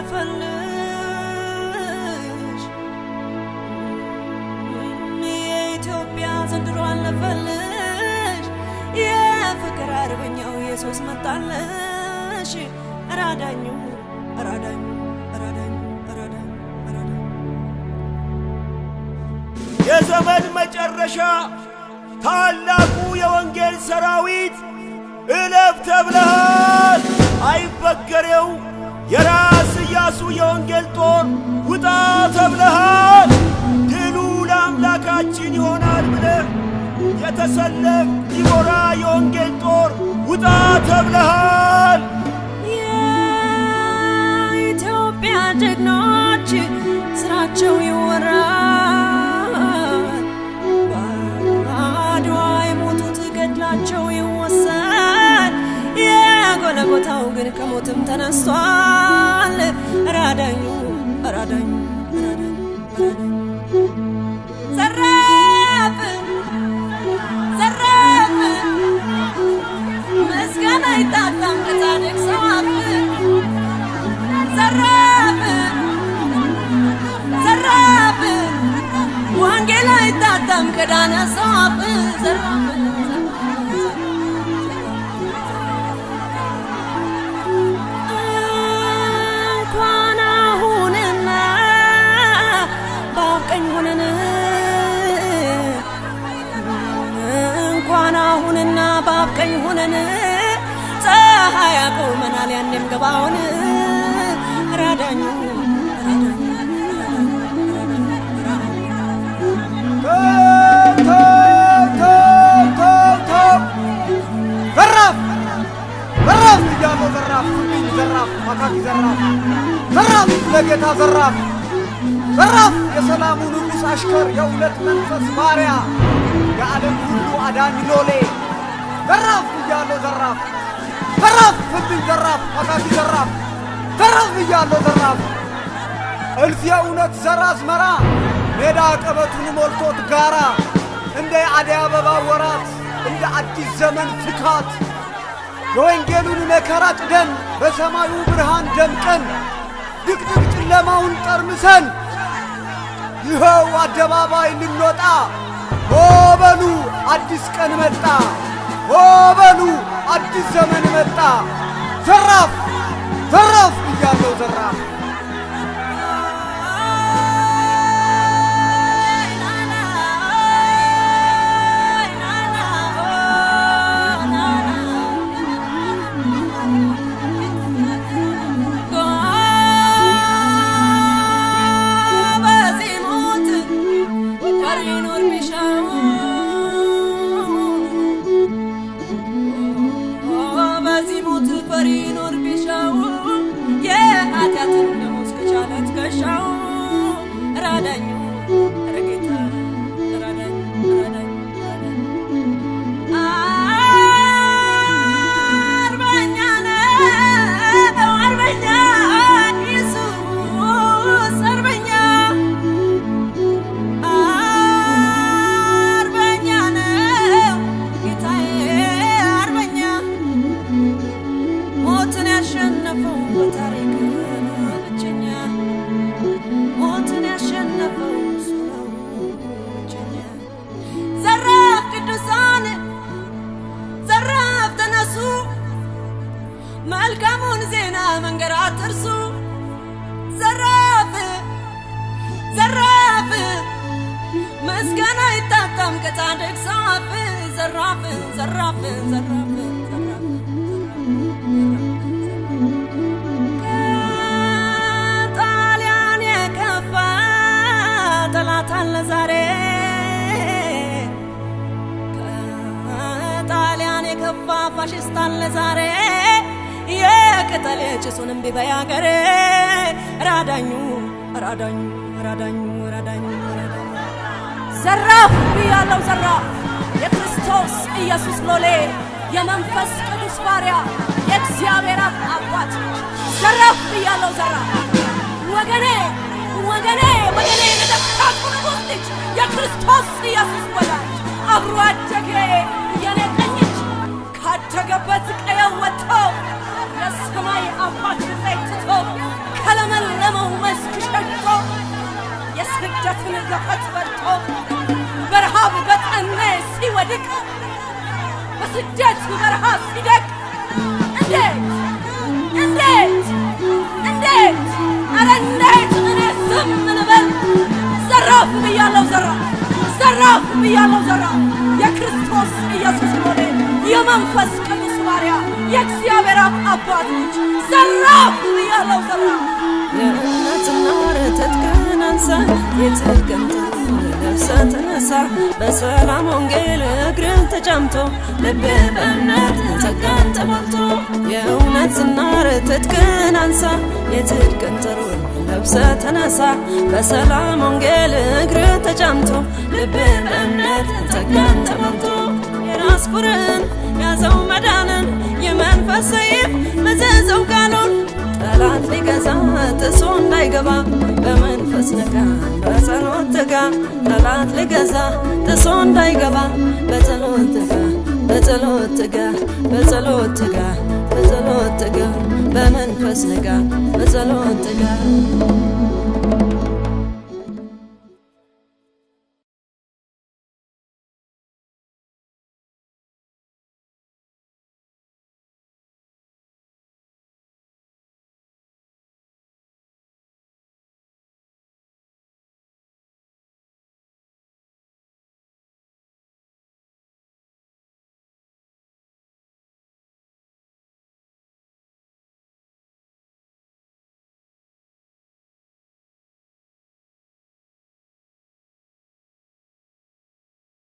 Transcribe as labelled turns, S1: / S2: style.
S1: አለፈልሽ የኢትዮጵያ ዘንድሮ አለፈልሽ የፍቅር አርበኛው ኢየሱስ መጣለሽ ራዳኙ ራዳኙ ራዳኙ ራዳኙ ራዳኙ
S2: የዘመን መጨረሻ ታላቁ የወንጌል ሰራዊት እለፍ ተብለሃል አይበገሬው የራስ ኢያሱ የወንጌል ጦር ውጣ ተብለሃል ድሉ ለአምላካችን ይሆናል ብለህ የተሰለፍ ዲቦራ የወንጌል ጦር ውጣ ተብለሃል
S1: የኢትዮጵያ ጀግኖች ስራቸው ይወራል በአድዋ የሞቱት ገድላቸው ይወሳል የጎልጎታው ግን ከሞትም ተነስቷል ራዳኙ ራዳኙ ራዳኙ ራዳኙ ዘራፍ ዘራፍ ምስጋና ይታጣም ከጻድቅ ሰው አፍ ዘራፍ ዘራፍ ወንጌል አይታጣም ከዳነ ሰው አፍ ዘራፍ አሁንና ባብቀኝ ሆነን ፀሐይ ያቆመናል ያንም ገባውን ራዳኙ
S3: ዘራፍ ዘራፍ እያሉ ዘራፍ ዘራፍ ማካኪ ዘራፍ ዘራፍ ለጌታ ዘራፍ ዘራፍ የሰላሙ ንጉሥ አሽከር የእውነት መንፈስ ባሪያ የዓለም ሁሉ አዳኝ ሎሌ ዘራፍ እያሉ ዘራፍ ዘራፍ ፍብኝ ዘራፍ ማካኪ ዘራፍ ዘራፍ እያሉ ዘራፍ እልፍ የእውነት ዘር አዝመራ ሜዳ ቀበቱን ሞልቶት ጋራ እንደ አደይ አበባ ወራት እንደ አዲስ ዘመን ፍካት የወንጌሉን መከራ ጥደን በሰማዩ ብርሃን ደምቀን ድቅድቅ ጨለማውን ጠርምሰን ይኸው አደባባይ ልንወጣ ሆበሉ አዲስ ቀን መጣ ሆበሉ አዲስ ዘመን መጣ ዘራፍ ዘራፍ እያለው ዘራፍ
S1: ራዳኙ ረጌታ ራዳኙ ራዳኙ አርበኛ ነው አርበኛ ኢየሱስ አርበኛ አርበኛ ነው ጌታዬ አርበኛ ሞትን ያሸነፈው በታሪክ ብቸኛ ሞትን ያሸነፈው እሱ ነው ብቸኛ ዘራፍ ቅዱሳን ዘራፍ ተነሱ መልካሙን ዜና መንገር አትርሱ ዘራፍ ዘራፍ ምስጋና ይታጣም ከጻድቅ ሰው አፍ ዘራፍ ዘራፍ ዘራፍ ዘራፍ አለ ዛሬ ከጣሊያን የከፋ ፋሽስት አለ ዛሬ የቅጠል ጭሱን እምቢ በይ አገሬ ራዳኙ ራዳኙ ራዳኙ ራዳኙ ዘራፍ ብያለው ዘራፍ የክርስቶስ ኢየሱስ ሎሌ የመንፈስ ቅዱስ ባሪያ የእግዚአብሔር አባት ዘራፍ ብያለው ዘራፍ ወገኔ ወገኔ ወገኔ ለተካቱ ንጉሥ የክርስቶስ ኢየሱስ ወዳጅ አብሮ አደጌ የኔ ቀኝ እጅ ካደገበት ቀየው ወጥቶ የሰማይ አባት ላይ ትቶ ከለመ ጨለማው መስክ ሸሽቶ የስደትን ገፈት በልቶ በረሃብ በጠኔ ሲወድቅ በስደት በረሃ ሲደቅ እንዴት ኧረ እንዴት እኔ ዝም ልበል? ዘራፍ ብያለሁ ዘራፍ ብያለሁ ዘራፍ የክርስቶስ ኢየሱስ ሎሌ የመንፈስ ቅዱስ ባሪያ የእግዚአብሔር አባት ልጅ ዘራፍ ብያለሁ ዘራፍ
S4: የእውነትና ትጥቅህን አንሳ የጽድቅን ለብሰህ ተነሳ በሰላም ወንጌል እግርህ ተጫምቶ ልብህ በእምነት ጸጋን ተሞልቶ የእውነትና ትጥቅህን አንሳ የጽድቅን ጥሩር ለብሰህ ተነሳ በሰላም ወንጌል እግርህ ተጫምቶ ልብህ በእምነት ጸጋን ተሞልቶ የራስ ቁርን ያዘው መዳንን የመንፈስ ሰይፍ መዘዘው ቃሉን ጠላት ሊገዛ ጥሶ እንዳይገባ በመንፈስ ንጋ በጸሎት ትጋ ጠላት ሊገዛ ጥሶ እንዳይገባ በጸሎት ትጋ በመንፈስ ንጋ በጸሎት ትጋ